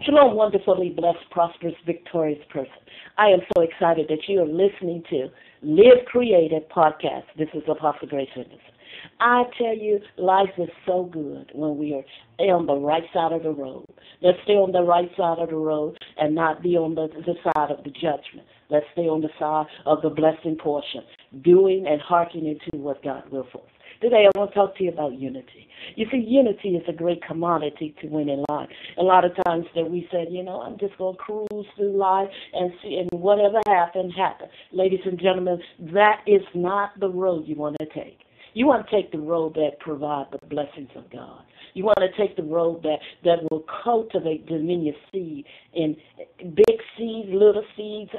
Shalom, wonderfully blessed, prosperous, victorious person. I am so excited that you are listening to Live Creative Podcast. This is Apostle Grace Henderson. I tell you, life is so good when we are on the right side of the road. Let's stay on the right side of the road and not be on the side of the judgment. Let's stay on the side of the blessing portion, doing and hearkening to what God will for us. Today I want to talk to you about unity. You see, unity is a great commodity to win in life. A lot of times that we said, I'm just going to cruise through life and see, and whatever happen. Ladies and gentlemen, that is not the road you want to take. You want to take the road that provides the blessings of God. You want to take the road that will cultivate dominion seed in big seeds, little seeds,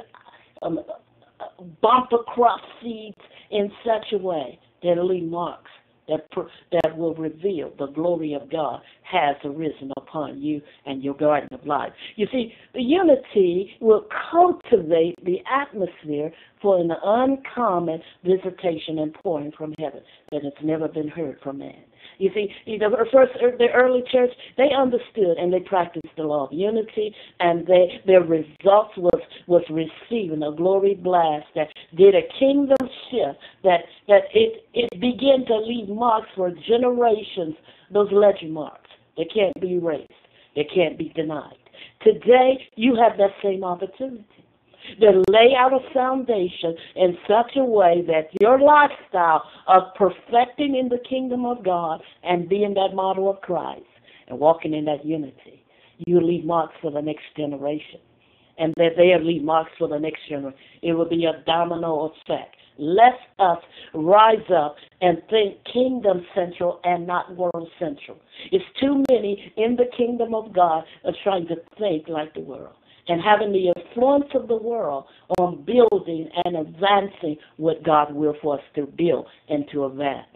bumper crop seeds in such a way that it'll leave marks that will reveal the glory of God has arisen upon you and your garden of life. You see, the unity will cultivate the atmosphere for an uncommon visitation and pouring from heaven that has never been heard from man. You see, the early church, they understood and they practiced the law of unity, and their results was receiving a glory blast that did a kingdom shift, that it began to leave marks for generations, those legend marks. They can't be erased. They can't be denied. Today, you have that same opportunity to lay out a foundation in such a way that your lifestyle of perfecting in the kingdom of God and being that model of Christ and walking in that unity, you leave marks for the next generation. And that they'll leave marks for the next generation. It will be a domino effect. Let us rise up and think kingdom central and not world central. It's too many in the kingdom of God are trying to think like the world and having the influence of the world on building and advancing what God will for us to build and to advance.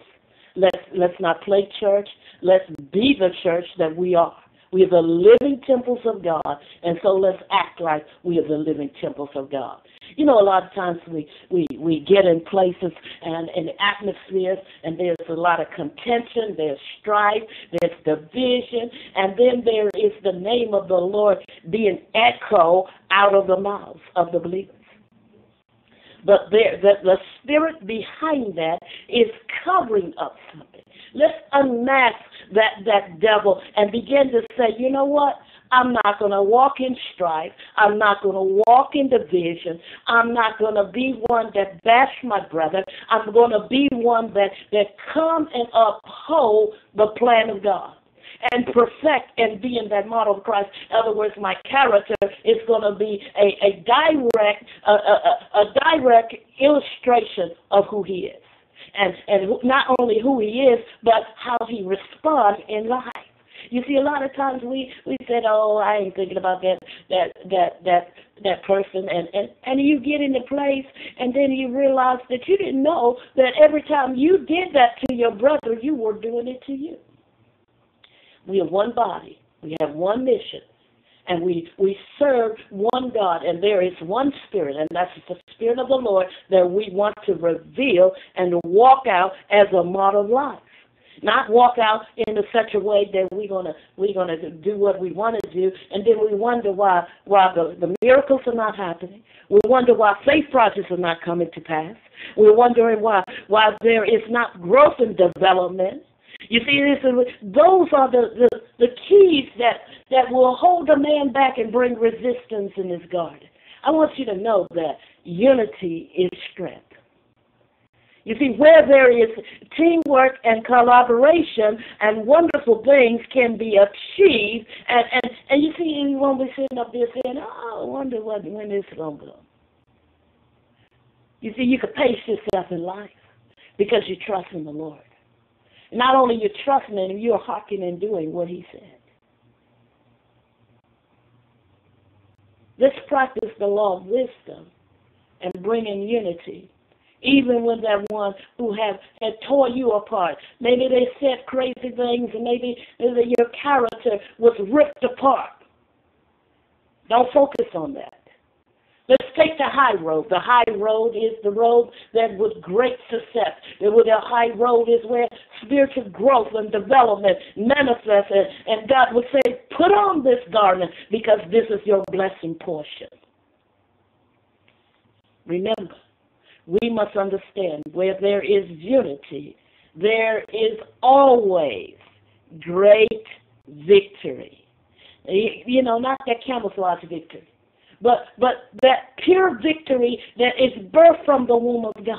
Let's not play church. Let's be the church that we are. We are the living temples of God, and so let's act like we are the living temples of God. A lot of times we get in places and in atmospheres, and there's a lot of contention, there's strife, there's division, and then there is the name of the Lord being echoed out of the mouths of the believers. But the spirit behind that is covering up something. Let's unmask that devil and begin to say, you know what? I'm not going to walk in strife. I'm not going to walk in division. I'm not going to be one that bash my brother. I'm going to be one that come and uphold the plan of God and perfect and be in that model of Christ. In other words, my character is going to be a direct illustration of who he is. And not only who he is, but how he responds in life. You see, a lot of times we said, "Oh, I ain't thinking about that person," and you get into place, and then you realize that you didn't know that every time you did that to your brother, you were doing it to you. We are one body. We have one mission. And we serve one God, and there is one Spirit, and that's the Spirit of the Lord that we want to reveal and to walk out as a model of life. Not walk out in such a way that we're gonna do what we want to do, and then we wonder why the miracles are not happening. We wonder why faith projects are not coming to pass. We're wondering why there is not growth and development. You see, those are the keys that will hold a man back and bring resistance in his garden. I want you to know that unity is strength. You see, where there is teamwork and collaboration and wonderful things can be achieved, and you see, when we're sitting up there saying, "Oh, I wonder when this is going to go." You see, you can pace yourself in life because you trust in the Lord. Not only you're trusting in him, you're hearkening and doing what he said. Let's practice the law of wisdom and bring in unity. Even when that one who had tore you apart, maybe they said crazy things, and maybe your character was ripped apart. Don't focus on that. Let's take the high road. The high road is the road that with great success. The high road is where spiritual growth and development manifests, and God would say, put on this garment because this is your blessing portion. Remember, we must understand where there is unity, there is always great victory. You know, not that camouflage victory, but that pure victory that is birthed from the womb of God.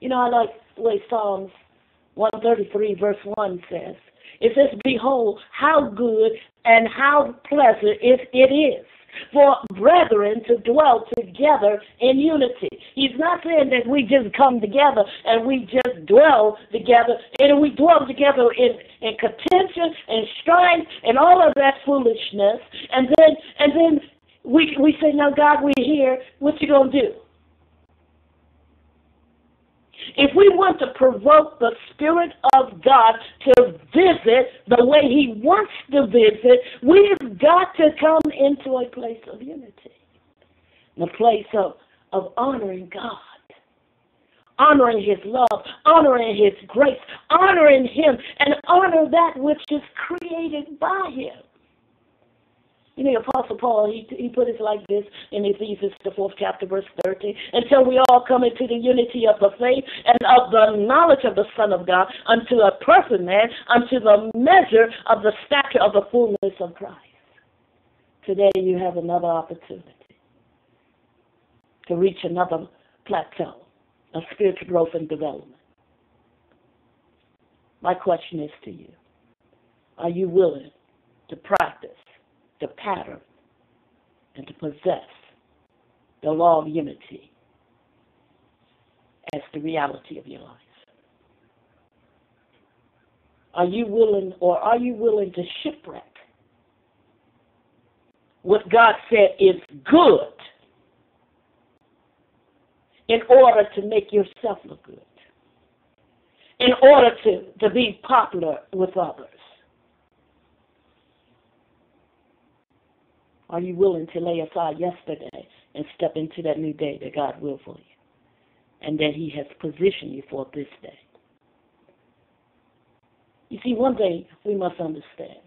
You know, I like the way Psalms 133 verse 1 says. It says, behold, how good and how pleasant it is for brethren to dwell together in unity. He's not saying that we just come together and we just dwell together, and we dwell together in contention and strife and all of that foolishness. And then we say, now God, we're here. What you gonna do? If we want to provoke the Spirit of God to visit the way He wants to visit, we've got to come into a place of unity, a place of honoring God, honoring His love, honoring His grace, honoring Him, and honor that which is created by Him. You know, Apostle Paul, he put it like this in Ephesians, the 4th chapter, verse 13, until we all come into the unity of the faith and of the knowledge of the Son of God, unto a perfect man, unto the measure of the stature of the fullness of Christ. Today you have another opportunity to reach another plateau of spiritual growth and development. My question is to you, are you willing to practice the pattern and to possess the law of unity as the reality of your life? Are you willing to shipwreck what God said is good in order to make yourself look good, in order to be popular with others? Are you willing to lay aside yesterday and step into that new day that God will for you and that He has positioned you for this day? You see, one thing we must understand.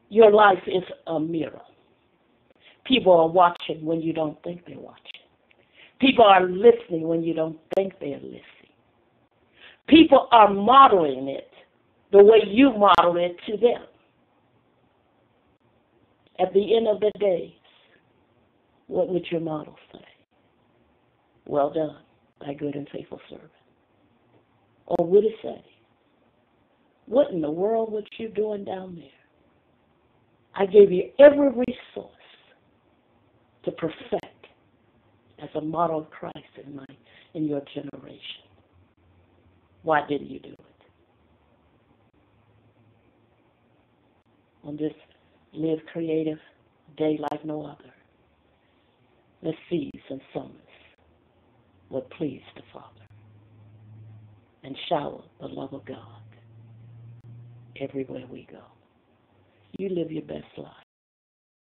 Your life is a mirror. People are watching when you don't think they're watching. People are listening when you don't think they're listening. People are modeling it the way you model it to them. At the end of the day, what would your model say? Well done, thy good and faithful servant. Or would it say, what in the world was you doing down there? I gave you every resource to perfect as a model of Christ in your generation. Why didn't you do it? On this live creative day like no other, let's seize and summons what pleased the Father and shower the love of God everywhere we go. You live your best life.